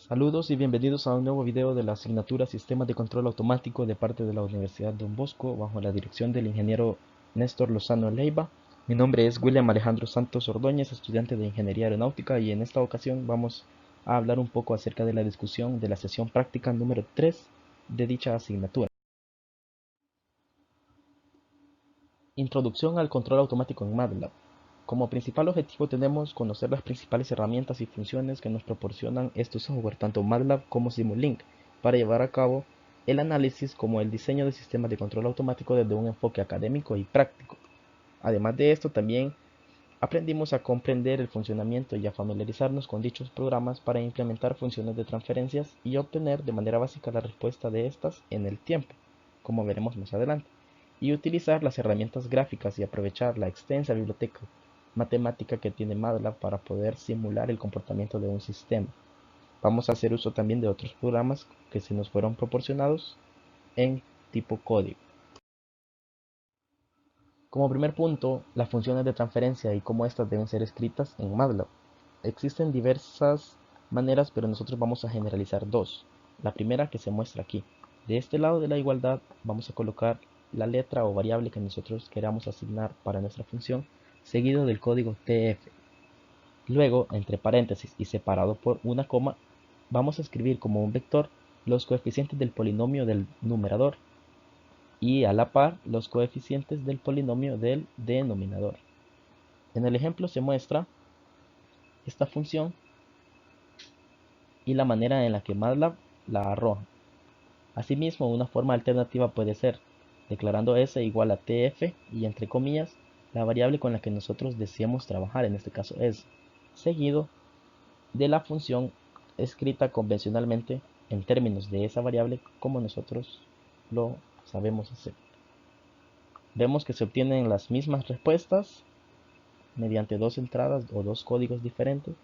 Saludos y bienvenidos a un nuevo video de la asignatura Sistemas de Control Automático de parte de la Universidad Don Bosco bajo la dirección del ingeniero Néstor Lozano Leiva. Mi nombre es William Alejandro Santos Ordóñez, estudiante de Ingeniería Aeronáutica, y en esta ocasión vamos a hablar un poco acerca de la discusión de la sesión práctica número 3 de dicha asignatura. Introducción al control automático en MATLAB. Como principal objetivo tenemos conocer las principales herramientas y funciones que nos proporcionan estos software, tanto MATLAB como Simulink, para llevar a cabo el análisis como el diseño de sistemas de control automático desde un enfoque académico y práctico. Además de esto, también aprendimos a comprender el funcionamiento y a familiarizarnos con dichos programas para implementar funciones de transferencias y obtener de manera básica la respuesta de estas en el tiempo, como veremos más adelante, y utilizar las herramientas gráficas y aprovechar la extensa biblioteca matemática que tiene MATLAB para poder simular el comportamiento de un sistema. Vamos a hacer uso también de otros programas que se nos fueron proporcionados en tipo código. Como primer punto, las funciones de transferencia y cómo estas deben ser escritas en MATLAB. Existen diversas maneras, pero nosotros vamos a generalizar dos. La primera que se muestra aquí. De este lado de la igualdad vamos a colocar la letra o variable que nosotros queramos asignar para nuestra función, seguido del código TF. Luego, entre paréntesis y separado por una coma, vamos a escribir como un vector los coeficientes del polinomio del numerador y a la par los coeficientes del polinomio del denominador. En el ejemplo se muestra esta función y la manera en la que MATLAB la arroja. Asimismo, una forma alternativa puede ser declarando s igual a tf y entre comillas la variable con la que nosotros deseamos trabajar, en este caso es, seguido de la función escrita convencionalmente en términos de esa variable como nosotros lo sabemos hacer. Vemos que se obtienen las mismas respuestas mediante dos entradas o dos códigos diferentes.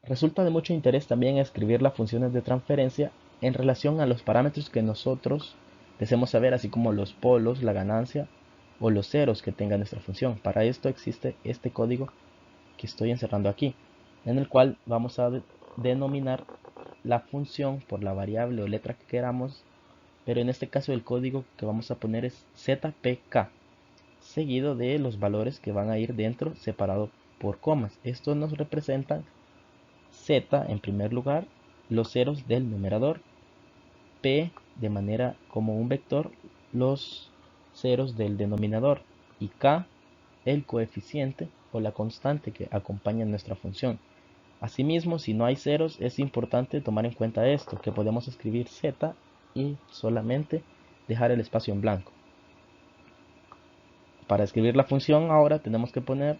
Resulta de mucho interés también escribir las funciones de transferencia en relación a los parámetros que nosotros deseamos saber, así como los polos, la ganancia o los ceros que tenga nuestra función. Para esto existe este código que estoy encerrando aquí, en el cual vamos a denominar la función por la variable o letra que queramos, pero en este caso el código que vamos a poner es zpk, seguido de los valores que van a ir dentro separado por comas. Esto nos representa z en primer lugar, los ceros del numerador, p de manera como un vector, los ceros del denominador, y k el coeficiente o la constante que acompaña nuestra función. Asimismo, si no hay ceros, es importante tomar en cuenta esto, que podemos escribir z y solamente dejar el espacio en blanco. Para escribir la función ahora tenemos que poner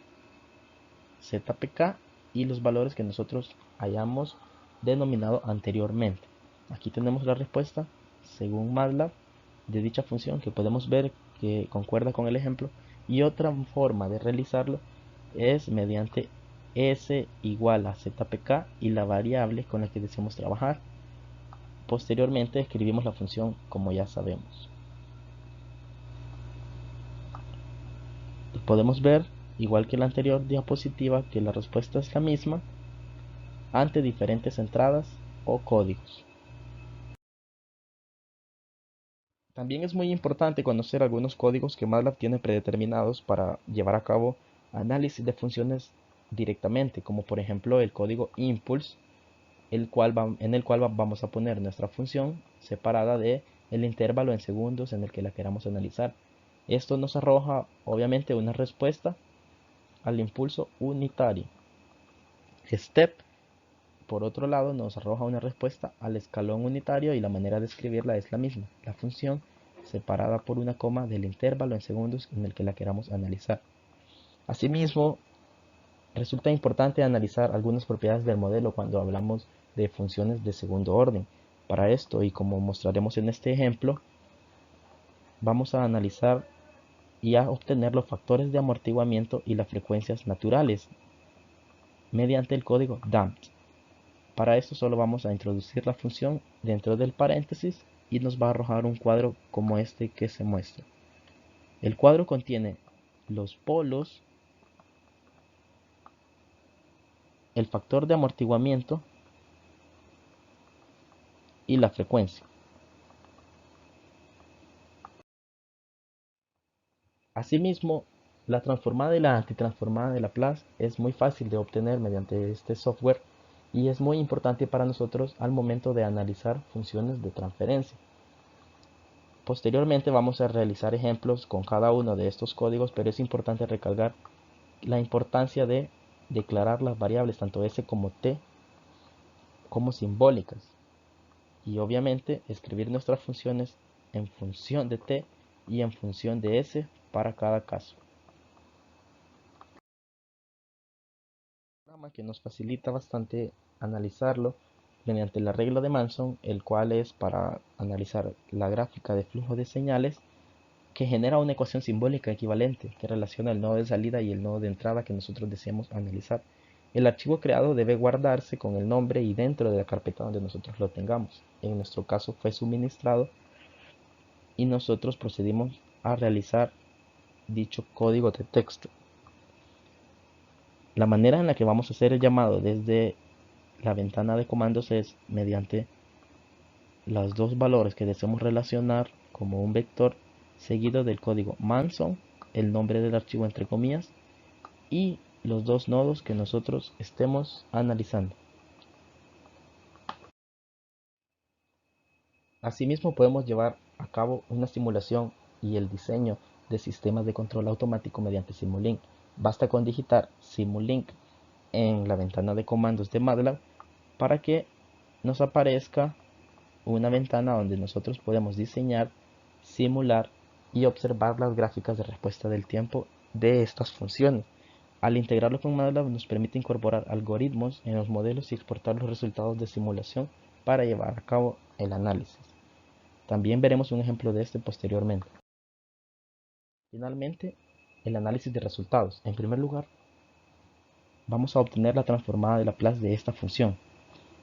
zpk y los valores que nosotros hayamos denominado anteriormente. Aquí tenemos la respuesta según MATLAB de dicha función, que podemos ver que concuerda con el ejemplo, y otra forma de realizarlo es mediante s igual a zpk y la variable con la que deseamos trabajar. Posteriormente escribimos la función como ya sabemos. Podemos ver, igual que la anterior diapositiva, que la respuesta es la misma ante diferentes entradas o códigos. También es muy importante conocer algunos códigos que MATLAB tiene predeterminados para llevar a cabo análisis de funciones directamente, como por ejemplo el código impulse, en el cual vamos a poner nuestra función separada de el intervalo en segundos en el que la queramos analizar. Esto nos arroja obviamente una respuesta al impulso unitario. Step, por otro lado, nos arroja una respuesta al escalón unitario y la manera de escribirla es la misma, la función separada por una coma del intervalo en segundos en el que la queramos analizar. Asimismo, resulta importante analizar algunas propiedades del modelo cuando hablamos de funciones de segundo orden. Para esto, y como mostraremos en este ejemplo, vamos a analizar y a obtener los factores de amortiguamiento y las frecuencias naturales mediante el código DAMT. Para esto solo vamos a introducir la función dentro del paréntesis y nos va a arrojar un cuadro como este que se muestra. El cuadro contiene los polos el factor de amortiguamiento y la frecuencia. Asimismo, la transformada y la antitransformada de Laplace es muy fácil de obtener mediante este software y es muy importante para nosotros al momento de analizar funciones de transferencia. Posteriormente vamos a realizar ejemplos con cada uno de estos códigos, pero es importante recalcar la importancia de declarar las variables tanto s como t como simbólicas y obviamente escribir nuestras funciones en función de t y en función de s para cada caso. Un programa que nos facilita bastante analizarlo mediante la regla de Manson, el cual es para analizar la gráfica de flujo de señales que genera una ecuación simbólica equivalente que relaciona el nodo de salida y el nodo de entrada que nosotros deseamos analizar. El archivo creado debe guardarse con el nombre y dentro de la carpeta donde nosotros lo tengamos. En nuestro caso fue suministrado y nosotros procedimos a realizar dicho código de texto. La manera en la que vamos a hacer el llamado desde la ventana de comandos es mediante los dos valores que deseamos relacionar como un vector seguido del código Manson, el nombre del archivo entre comillas, y los dos nodos que nosotros estemos analizando. Asimismo podemos llevar a cabo una simulación y el diseño de sistemas de control automático mediante Simulink. Basta con digitar Simulink en la ventana de comandos de MATLAB para que nos aparezca una ventana donde nosotros podemos diseñar, simular y observar las gráficas de respuesta del tiempo de estas funciones. Al integrarlo con MATLAB nos permite incorporar algoritmos en los modelos y exportar los resultados de simulación para llevar a cabo el análisis. También veremos un ejemplo de este posteriormente. Finalmente, el análisis de resultados. En primer lugar, vamos a obtener la transformada de Laplace de esta función.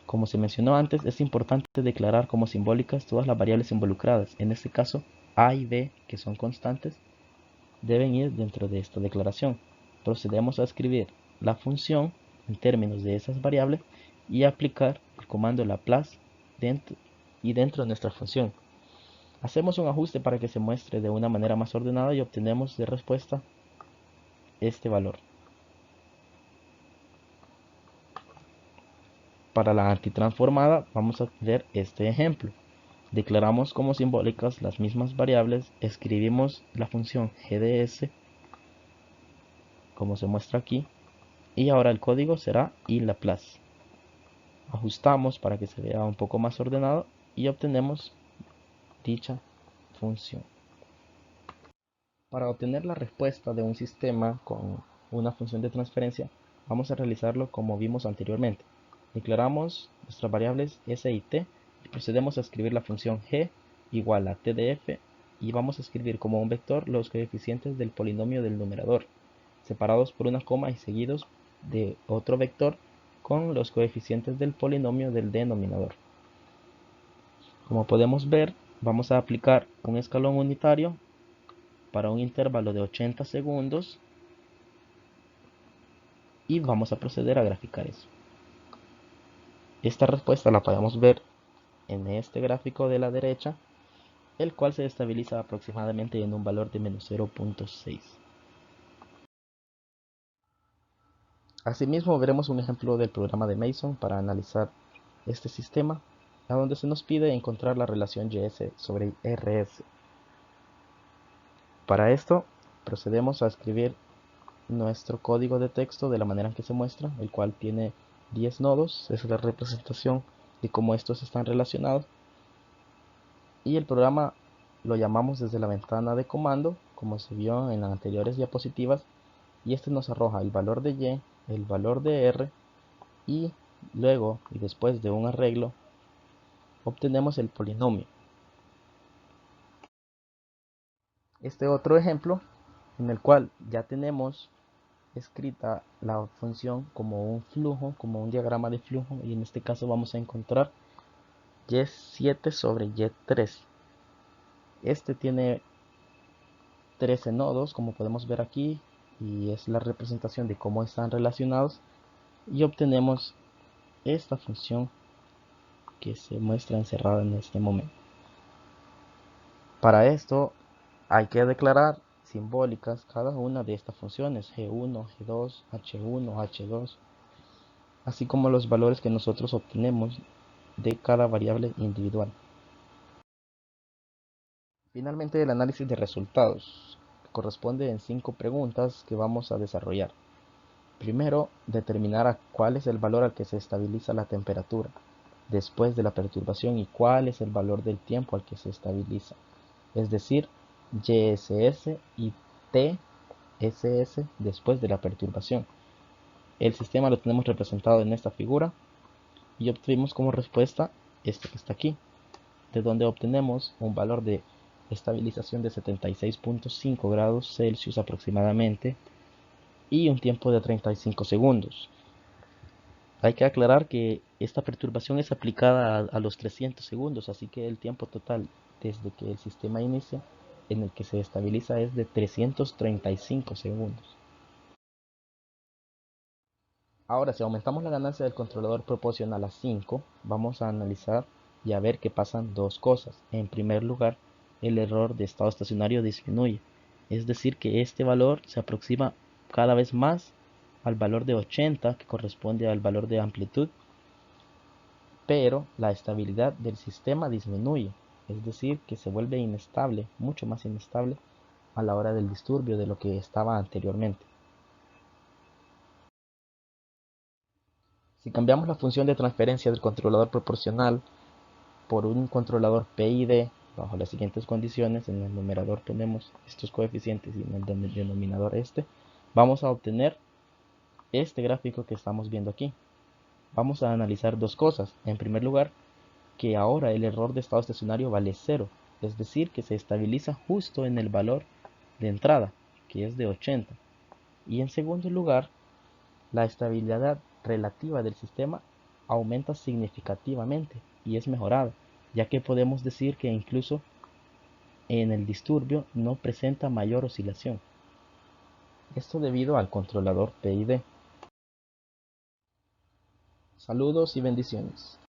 Como se mencionó antes, es importante declarar como simbólicas todas las variables involucradas. En este caso, a y b, que son constantes, deben ir dentro de esta declaración. Procedemos a escribir la función en términos de esas variables y aplicar el comando Laplace dentro de nuestra función. Hacemos un ajuste para que se muestre de una manera más ordenada y obtenemos de respuesta este valor. Para la antitransformada vamos a ver este ejemplo. Declaramos como simbólicas las mismas variables, escribimos la función gds como se muestra aquí y ahora el código será iLaplace. Ajustamos para que se vea un poco más ordenado y obtenemos dicha función. Para obtener la respuesta de un sistema con una función de transferencia, vamos a realizarlo como vimos anteriormente. Declaramos nuestras variables s y t y procedemos a escribir la función g igual a t de f y vamos a escribir como un vector los coeficientes del polinomio del numerador, separados por una coma y seguidos de otro vector con los coeficientes del polinomio del denominador. Como podemos ver, vamos a aplicar un escalón unitario para un intervalo de 80 segundos y vamos a proceder a graficar eso. Esta respuesta la podemos ver en este gráfico de la derecha, el cual se estabiliza aproximadamente en un valor de menos 0.6. Asimismo veremos un ejemplo del programa de Mason para analizar este sistema, a donde se nos pide encontrar la relación YS sobre RS. Para esto procedemos a escribir nuestro código de texto de la manera en que se muestra, el cual tiene 10 nodos, es la representación de cómo estos están relacionados, y el programa lo llamamos desde la ventana de comando, como se vio en las anteriores diapositivas, y este nos arroja el valor de Y, el valor de R, y luego y después de un arreglo obtenemos el polinomio. Este otro ejemplo en el cual ya tenemos escrita la función como un flujo, como un diagrama de flujo, y en este caso vamos a encontrar Y7 sobre Y3. Este tiene 13 nodos, como podemos ver aquí, y es la representación de cómo están relacionados. y obtenemos esta función que se muestra encerrada en este momento. Para esto hay que declarar simbólicas cada una de estas funciones, g1, g2, h1, h2, así como los valores que nosotros obtenemos de cada variable individual. Finalmente, el análisis de resultados corresponde en 5 preguntas que vamos a desarrollar. Primero, determinar a cuál es el valor al que se estabiliza la temperatura después de la perturbación y cuál es el valor del tiempo al que se estabiliza, es decir, YSS y TSS después de la perturbación. El sistema lo tenemos representado en esta figura y obtuvimos como respuesta esto que está aquí, de donde obtenemos un valor de estabilización de 76.5 grados Celsius aproximadamente y un tiempo de 35 segundos. Hay que aclarar que esta perturbación es aplicada a los 300 segundos, así que el tiempo total desde que el sistema inicia en el que se estabiliza es de 335 segundos. Ahora, si aumentamos la ganancia del controlador proporcional a 5, vamos a analizar y a ver que pasan dos cosas. En primer lugar, el error de estado estacionario disminuye, es decir, que este valor se aproxima cada vez más al valor de 80, que corresponde al valor de amplitud, pero la estabilidad del sistema disminuye, es decir, que se vuelve inestable, mucho más inestable a la hora del disturbio de lo que estaba anteriormente. Si cambiamos la función de transferencia del controlador proporcional por un controlador PID bajo las siguientes condiciones, en el numerador ponemos estos coeficientes y en el denominador vamos a obtener este gráfico que estamos viendo aquí. Vamos a analizar dos cosas. En primer lugar, que ahora el error de estado estacionario vale 0, es decir, que se estabiliza justo en el valor de entrada, que es de 80. Y en segundo lugar, la estabilidad relativa del sistema aumenta significativamente y es mejorada, ya que podemos decir que incluso en el disturbio no presenta mayor oscilación. Esto debido al controlador PID. Saludos y bendiciones.